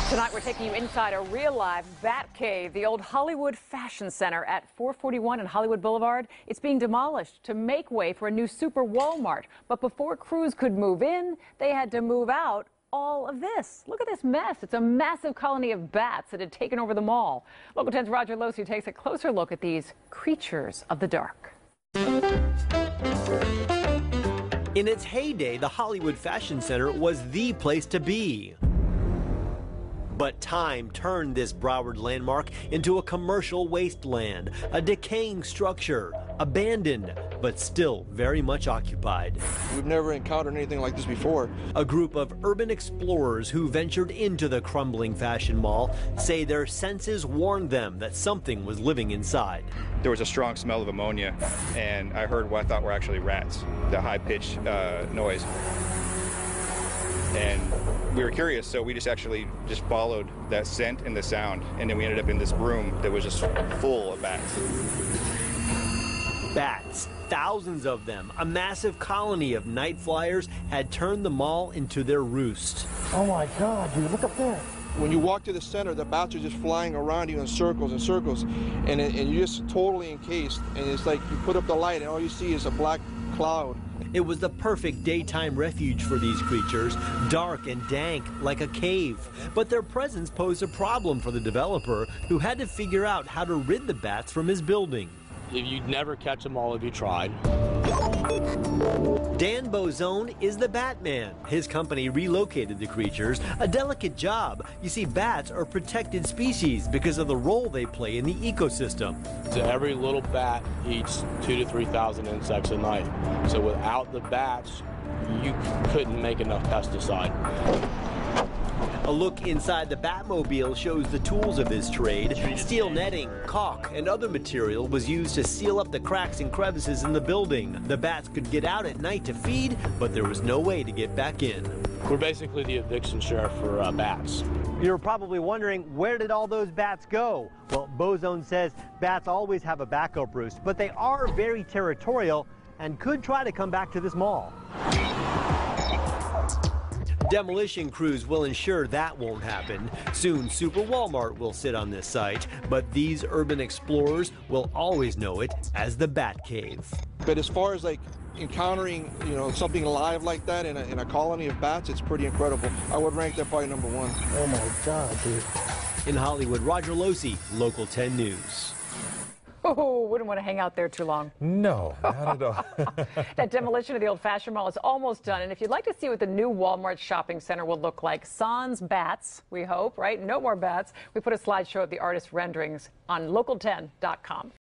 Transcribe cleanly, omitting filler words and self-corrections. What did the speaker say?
Tonight we're taking you inside a real-life Batcave, the old Hollywood fashion center at 441 and Hollywood Boulevard. It's being demolished to make way for a new super Walmart. But before crews could move in, they had to move out all of this. Look at this mess. It's a massive colony of bats that had taken over the mall. Local 10's Roger Losey takes a closer look at these creatures of the dark. In its heyday, the Hollywood Fashion Center was the place to be. But time turned this Broward landmark into a commercial wasteland, a decaying structure, abandoned, but still very much occupied. We've never encountered anything like this before. A group of urban explorers who ventured into the crumbling fashion mall say their senses warned them that something was living inside. There was a strong smell of ammonia, and I heard what I thought were actually rats, the high-pitched noise. And we were curious, so we just followed that scent and the sound, and then we ended up in this room that was just full of bats. Bats, thousands of them, a massive colony of night flyers had turned the mall into their roost. Oh my God, dude, look up there. When you walk to the center, the bats are just flying around you in circles and circles, and you're just totally encased, and it's like you put up the light and all you see is a black cloud. It was the perfect daytime refuge for these creatures, dark and dank like a cave. But their presence posed a problem for the developer, who had to figure out how to rid the bats from his building. You'd never catch them all if you tried. Dan Bozone is the Batman. His company relocated the creatures, a delicate job. You see, bats are protected species because of the role they play in the ecosystem. So every little bat eats 2,000 to 3,000 insects a night. So without the bats, you couldn't make enough pesticide. A look inside the Batmobile shows the tools of his trade. Steel netting, caulk, and other material was used to seal up the cracks and crevices in the building. The bats could get out at night to feed, but there was no way to get back in. We're basically the eviction sheriff for bats. You're probably wondering, where did all those bats go? Well, Bozone says bats always have a backup roost, but they are very territorial and could try to come back to this mall. Demolition crews will ensure that won't happen. Soon, Super Walmart will sit on this site, but these urban explorers will always know it as the Batcave. But as far as like encountering, something alive like that in a colony of bats, it's pretty incredible. I would rank that probably number one. Oh my God, dude. In Hollywood, Roger Losey, Local 10 News. Oh, wouldn't want to hang out there too long. No, not at all. That demolition of the old fashioned mall is almost done. And if you'd like to see what the new Walmart shopping center will look like, sans bats, we hope, right? No more bats. We put a slideshow of the artist's renderings on local10.com.